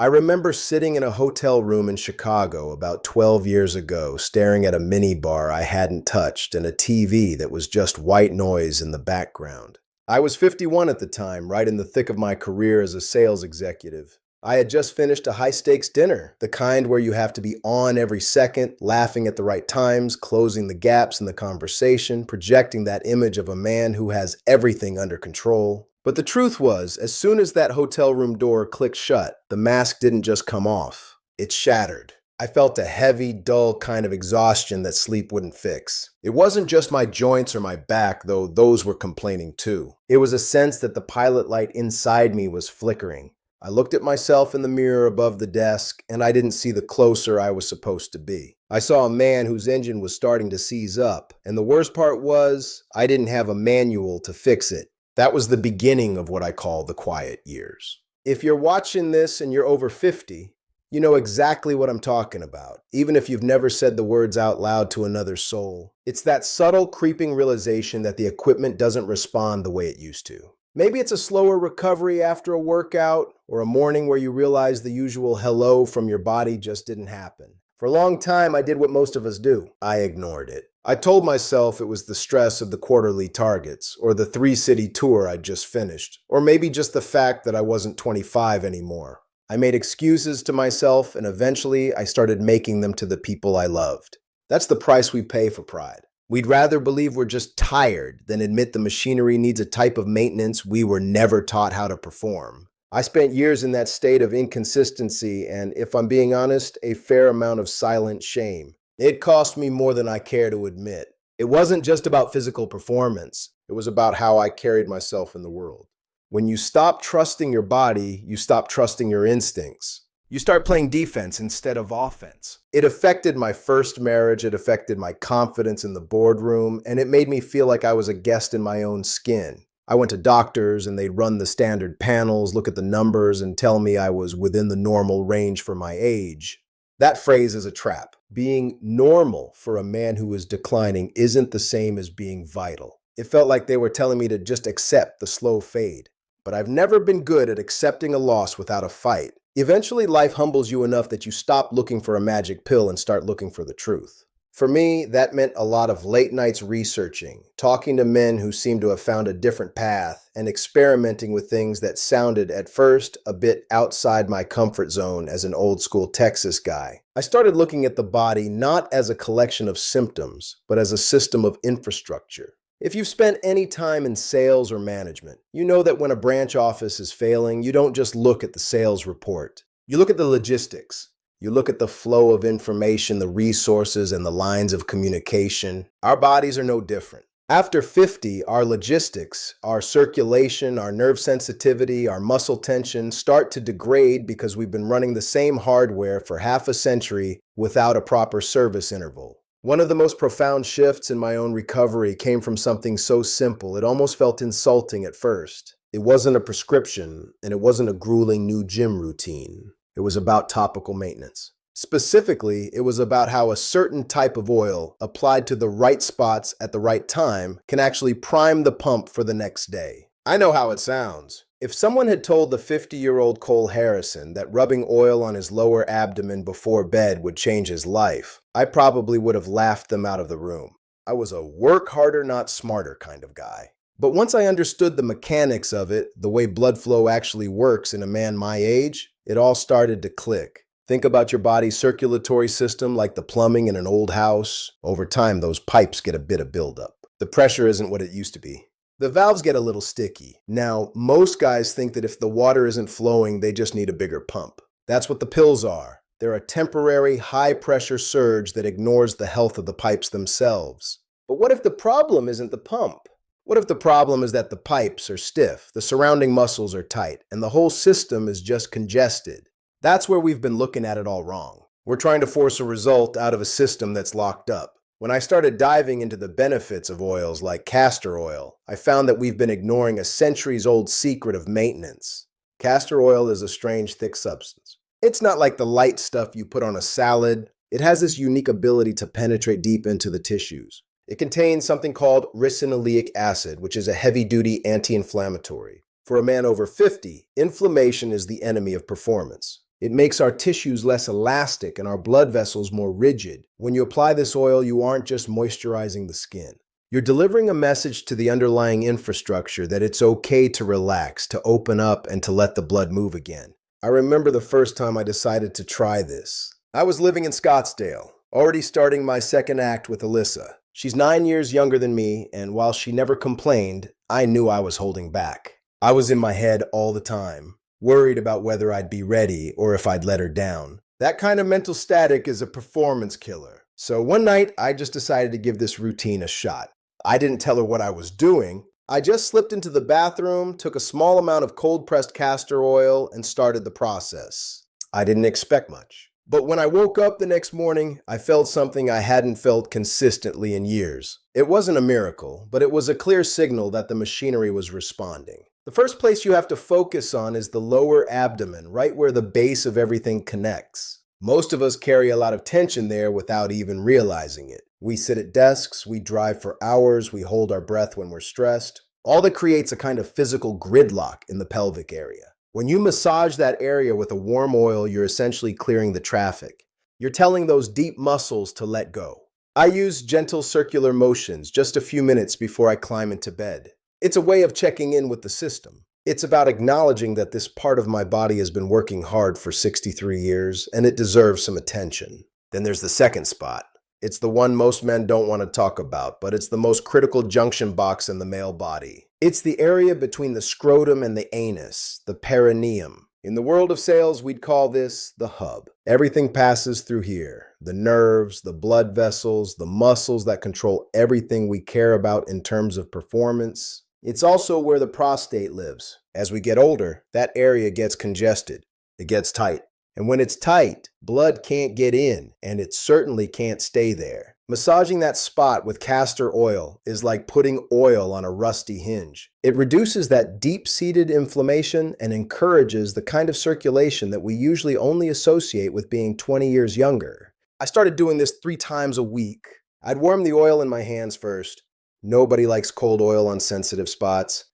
I remember sitting in a hotel room in Chicago about 12 years ago, staring at a minibar I hadn't touched and a TV that was just white noise in the background. I was 51 at the time, right in the thick of my career as a sales executive. I had just finished a high-stakes dinner, the kind where you have to be on every second, laughing at the right times, closing the gaps in the conversation, projecting that image of a man who has everything under control. But the truth was, as soon as that hotel room door clicked shut, the mask didn't just come off. It shattered. I felt a heavy, dull kind of exhaustion that sleep wouldn't fix. It wasn't just my joints or my back, though those were complaining too. It was a sense that the pilot light inside me was flickering. I looked at myself in the mirror above the desk, and I didn't see the closer I was supposed to be. I saw a man whose engine was starting to seize up, and the worst part was, I didn't have a manual to fix it. That was the beginning of what I call the quiet years. If you're watching this and you're over 50, you know exactly what I'm talking about, even if you've never said the words out loud to another soul. It's that subtle, creeping realization that the equipment doesn't respond the way it used to. Maybe it's a slower recovery after a workout, or a morning where you realize the usual hello from your body just didn't happen. For a long time, I did what most of us do. I ignored it. I told myself it was the stress of the quarterly targets, or the 3-city tour I'd just finished, or maybe just the fact that I wasn't 25 anymore. I made excuses to myself, and eventually I started making them to the people I loved. That's the price we pay for pride. We'd rather believe we're just tired than admit the machinery needs a type of maintenance we were never taught how to perform. I spent years in that state of inconsistency and, if I'm being honest, a fair amount of silent shame. It cost me more than I care to admit. It wasn't just about physical performance. It was about how I carried myself in the world. When you stop trusting your body, you stop trusting your instincts. You start playing defense instead of offense. It affected my first marriage, it affected my confidence in the boardroom, and it made me feel like I was a guest in my own skin. I went to doctors and they'd run the standard panels, look at the numbers, and tell me I was within the normal range for my age. That phrase is a trap. Being normal for a man who is declining isn't the same as being vital. It felt like they were telling me to just accept the slow fade. But I've never been good at accepting a loss without a fight. Eventually, life humbles you enough that you stop looking for a magic pill and start looking for the truth. For me, that meant a lot of late nights researching, talking to men who seemed to have found a different path, and experimenting with things that sounded, at first, a bit outside my comfort zone as an old-school Texas guy. I started looking at the body not as a collection of symptoms, but as a system of infrastructure. If you've spent any time in sales or management, you know that when a branch office is failing, you don't just look at the sales report. You look at the logistics. You look at the flow of information, the resources, and the lines of communication. Our bodies are no different. After 50, our logistics, our circulation, our nerve sensitivity, our muscle tension start to degrade because we've been running the same hardware for half a century without a proper service interval. One of the most profound shifts in my own recovery came from something so simple, it almost felt insulting at first. It wasn't a prescription, and it wasn't a grueling new gym routine. It was about topical maintenance. Specifically, it was about how a certain type of oil, applied to the right spots at the right time, can actually prime the pump for the next day. I know how it sounds. If someone had told the 50-year-old Cole Harrison that rubbing oil on his lower abdomen before bed would change his life, I probably would have laughed them out of the room. I was a work harder, not smarter kind of guy. But once I understood the mechanics of it, the way blood flow actually works in a man my age, it all started to click. Think about your body's circulatory system like the plumbing in an old house. Over time, those pipes get a bit of buildup. The pressure isn't what it used to be. The valves get a little sticky. Now, most guys think that if the water isn't flowing, they just need a bigger pump. That's what the pills are. They're a temporary, high-pressure surge that ignores the health of the pipes themselves. But what if the problem isn't the pump? What if the problem is that the pipes are stiff, the surrounding muscles are tight, and the whole system is just congested? That's where we've been looking at it all wrong. We're trying to force a result out of a system that's locked up. When I started diving into the benefits of oils like castor oil, I found that we've been ignoring a centuries-old secret of maintenance. Castor oil is a strange, thick substance. It's not like the light stuff you put on a salad. It has this unique ability to penetrate deep into the tissues. It contains something called ricinoleic acid, which is a heavy-duty anti-inflammatory. For a man over 50, inflammation is the enemy of performance. It makes our tissues less elastic and our blood vessels more rigid. When you apply this oil, you aren't just moisturizing the skin. You're delivering a message to the underlying infrastructure that it's okay to relax, to open up, and to let the blood move again. I remember the first time I decided to try this. I was living in Scottsdale, already starting my second act with Alyssa. She's 9 years younger than me, and while she never complained, I knew I was holding back. I was in my head all the time, worried about whether I'd be ready or if I'd let her down. That kind of mental static is a performance killer. So one night, I just decided to give this routine a shot. I didn't tell her what I was doing. I just slipped into the bathroom, took a small amount of cold-pressed castor oil, and started the process. I didn't expect much. But when I woke up the next morning, I felt something I hadn't felt consistently in years. It wasn't a miracle, but it was a clear signal that the machinery was responding. The first place you have to focus on is the lower abdomen, right where the base of everything connects. Most of us carry a lot of tension there without even realizing it. We sit at desks, we drive for hours, we hold our breath when we're stressed. All that creates a kind of physical gridlock in the pelvic area. When you massage that area with a warm oil, you're essentially clearing the traffic. You're telling those deep muscles to let go. I use gentle circular motions just a few minutes before I climb into bed. It's a way of checking in with the system. It's about acknowledging that this part of my body has been working hard for 63 years and it deserves some attention. Then there's the second spot. It's the one most men don't want to talk about, but it's the most critical junction box in the male body. It's the area between the scrotum and the anus, the perineum. In the world of sales, we'd call this the hub. Everything passes through here. The nerves, the blood vessels, the muscles that control everything we care about in terms of performance. It's also where the prostate lives. As we get older, that area gets congested. It gets tight. And when it's tight, blood can't get in, and it certainly can't stay there. Massaging that spot with castor oil is like putting oil on a rusty hinge. It reduces that deep-seated inflammation and encourages the kind of circulation that we usually only associate with being 20 years younger. I started doing this 3 times a week. I'd warm the oil in my hands first. Nobody likes cold oil on sensitive spots.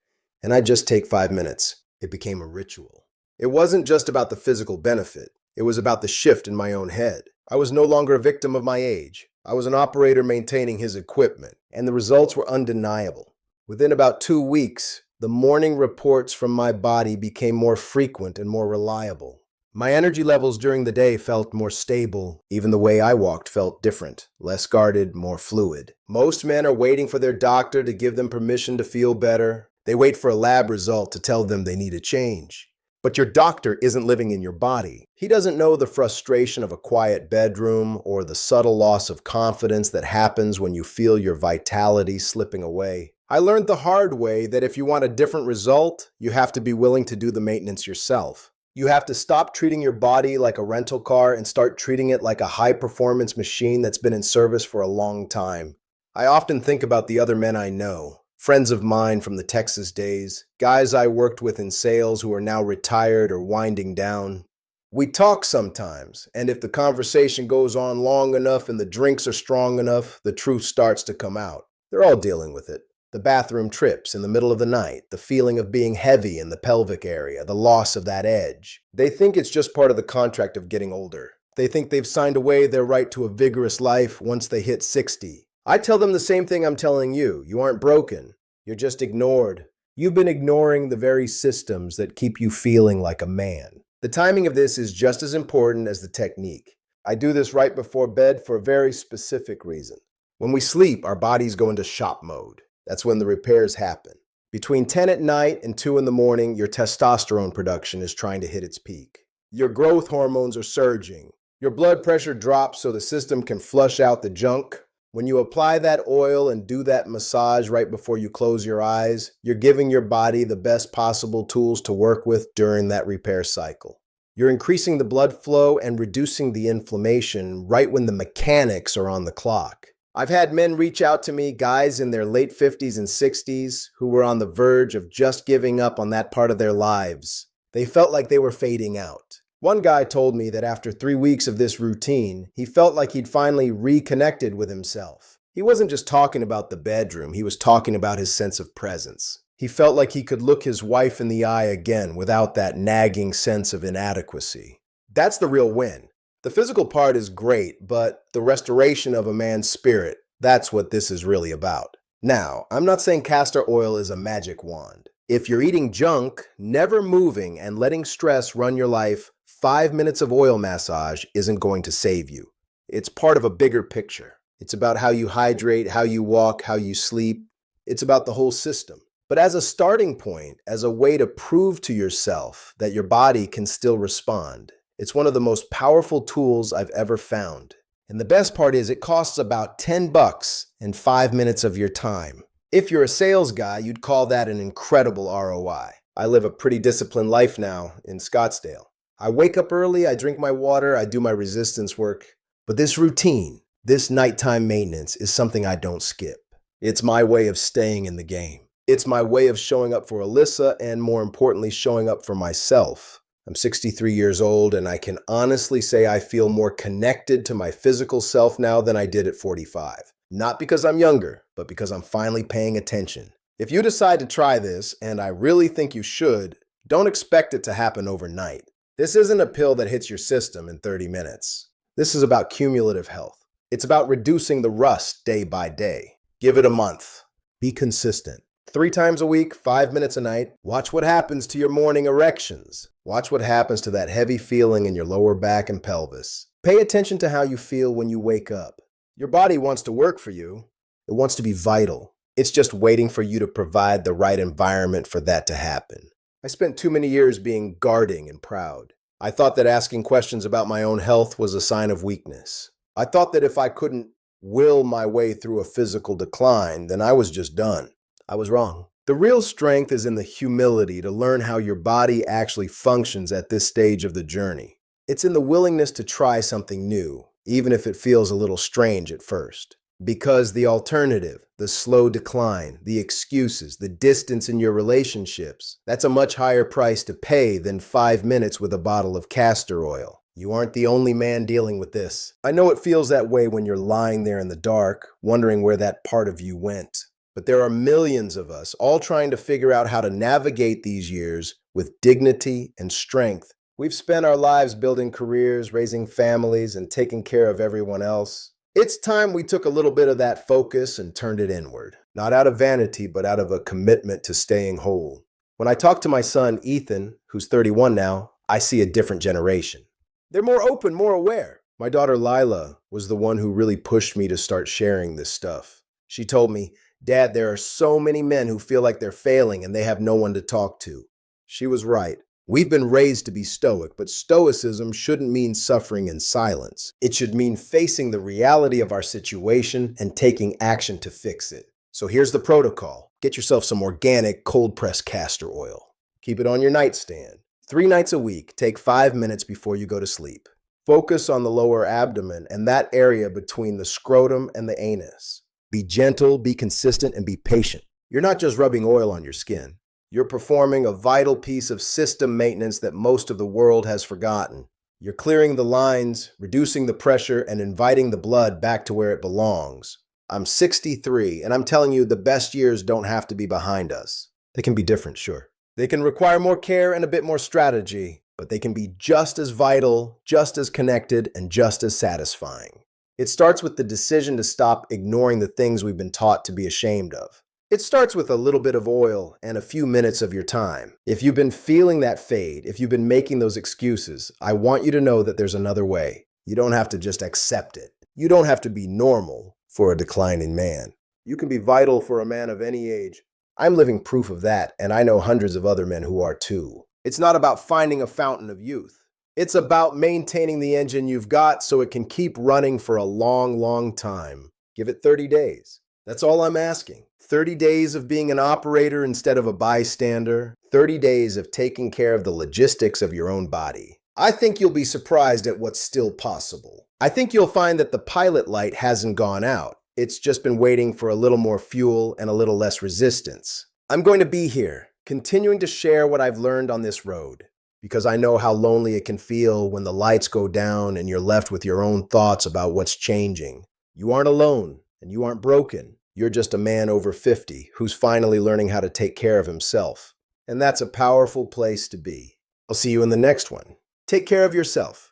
And I'd just take 5 minutes. It became a ritual. It wasn't just about the physical benefit. It was about the shift in my own head. I was no longer a victim of my age. I was an operator maintaining his equipment, and the results were undeniable. Within about 2 weeks, the morning reports from my body became more frequent and more reliable. My energy levels during the day felt more stable. Even the way I walked felt different, less guarded, more fluid. Most men are waiting for their doctor to give them permission to feel better. They wait for a lab result to tell them they need a change. But your doctor isn't living in your body. He doesn't know the frustration of a quiet bedroom or the subtle loss of confidence that happens when you feel your vitality slipping away. I learned the hard way that if you want a different result, you have to be willing to do the maintenance yourself. You have to stop treating your body like a rental car and start treating it like a high-performance machine that's been in service for a long time. I often think about the other men I know. Friends of mine from the Texas days, guys I worked with in sales who are now retired or winding down. We talk sometimes, and if the conversation goes on long enough and the drinks are strong enough, the truth starts to come out. They're all dealing with it. The bathroom trips in the middle of the night, the feeling of being heavy in the pelvic area, the loss of that edge. They think it's just part of the contract of getting older. They think they've signed away their right to a vigorous life once they hit 60. I tell them the same thing I'm telling you. You aren't broken. You're just ignored. You've been ignoring the very systems that keep you feeling like a man. The timing of this is just as important as the technique. I do this right before bed for a very specific reason. When we sleep, our bodies go into shop mode. That's when the repairs happen. Between 10 at night and 2 in the morning, your testosterone production is trying to hit its peak. Your growth hormones are surging. Your blood pressure drops so the system can flush out the junk. When you apply that oil and do that massage right before you close your eyes, you're giving your body the best possible tools to work with during that repair cycle. You're increasing the blood flow and reducing the inflammation right when the mechanics are on the clock. I've had men reach out to me, guys in their late 50s and 60s, who were on the verge of just giving up on that part of their lives. They felt like they were fading out. One guy told me that after 3 weeks of this routine, he felt like he'd finally reconnected with himself. He wasn't just talking about the bedroom, he was talking about his sense of presence. He felt like he could look his wife in the eye again without that nagging sense of inadequacy. That's the real win. The physical part is great, but the restoration of a man's spirit, that's what this is really about. Now, I'm not saying castor oil is a magic wand. If you're eating junk, never moving, and letting stress run your life, 5 minutes of oil massage isn't going to save you. It's part of a bigger picture. It's about how you hydrate, how you walk, how you sleep. It's about the whole system. But as a starting point, as a way to prove to yourself that your body can still respond, it's one of the most powerful tools I've ever found. And the best part is it costs about $10 and 5 minutes of your time. If you're a sales guy, you'd call that an incredible ROI. I live a pretty disciplined life now in Scottsdale. I wake up early, I drink my water, I do my resistance work. But this routine, this nighttime maintenance is something I don't skip. It's my way of staying in the game. It's my way of showing up for Alyssa and, more importantly, showing up for myself. I'm 63 years old, and I can honestly say I feel more connected to my physical self now than I did at 45. Not because I'm younger, but because I'm finally paying attention. If you decide to try this, and I really think you should, don't expect it to happen overnight. This isn't a pill that hits your system in 30 minutes. This is about cumulative health. It's about reducing the rust day by day. Give it a month. Be consistent. 3 times a week, 5 minutes a night. Watch what happens to your morning erections. Watch what happens to that heavy feeling in your lower back and pelvis. Pay attention to how you feel when you wake up. Your body wants to work for you. It wants to be vital. It's just waiting for you to provide the right environment for that to happen. I spent too many years being guarding and proud. I thought that asking questions about my own health was a sign of weakness. I thought that if I couldn't will my way through a physical decline, then I was just done. I was wrong. The real strength is in the humility to learn how your body actually functions at this stage of the journey. It's in the willingness to try something new, even if it feels a little strange at first. Because the alternative, the slow decline, the excuses, the distance in your relationships, that's a much higher price to pay than 5 minutes with a bottle of castor oil. You aren't the only man dealing with this. I know it feels that way when you're lying there in the dark, wondering where that part of you went. But there are millions of us all trying to figure out how to navigate these years with dignity and strength. We've spent our lives building careers, raising families, and taking care of everyone else. It's time we took a little bit of that focus and turned it inward. Not out of vanity, but out of a commitment to staying whole. When I talk to my son, Ethan, who's 31 now, I see a different generation. They're more open, more aware. My daughter, Lila, was the one who really pushed me to start sharing this stuff. She told me, "Dad, there are so many men who feel like they're failing and they have no one to talk to." She was right. We've been raised to be stoic, but stoicism shouldn't mean suffering in silence. It should mean facing the reality of our situation and taking action to fix it. So here's the protocol. Get yourself some organic cold-pressed castor oil. Keep it on your nightstand. 3 nights a week, take 5 minutes before you go to sleep. Focus on the lower abdomen and that area between the scrotum and the anus. Be gentle, be consistent, and be patient. You're not just rubbing oil on your skin. You're performing a vital piece of system maintenance that most of the world has forgotten. You're clearing the lines, reducing the pressure, and inviting the blood back to where it belongs. I'm 63, and I'm telling you the best years don't have to be behind us. They can be different, sure. They can require more care and a bit more strategy, but they can be just as vital, just as connected, and just as satisfying. It starts with the decision to stop ignoring the things we've been taught to be ashamed of. It starts with a little bit of oil and a few minutes of your time. If you've been feeling that fade, if you've been making those excuses, I want you to know that there's another way. You don't have to just accept it. You don't have to be normal for a declining man. You can be vital for a man of any age. I'm living proof of that, and I know hundreds of other men who are too. It's not about finding a fountain of youth. It's about maintaining the engine you've got so it can keep running for a long, long time. Give it 30 days. That's all I'm asking. 30 days of being an operator instead of a bystander. 30 days of taking care of the logistics of your own body. I think you'll be surprised at what's still possible. I think you'll find that the pilot light hasn't gone out. It's just been waiting for a little more fuel and a little less resistance. I'm going to be here, continuing to share what I've learned on this road. Because I know how lonely it can feel when the lights go down and you're left with your own thoughts about what's changing. You aren't alone, and you aren't broken. You're just a man over 50 who's finally learning how to take care of himself. And that's a powerful place to be. I'll see you in the next one. Take care of yourself.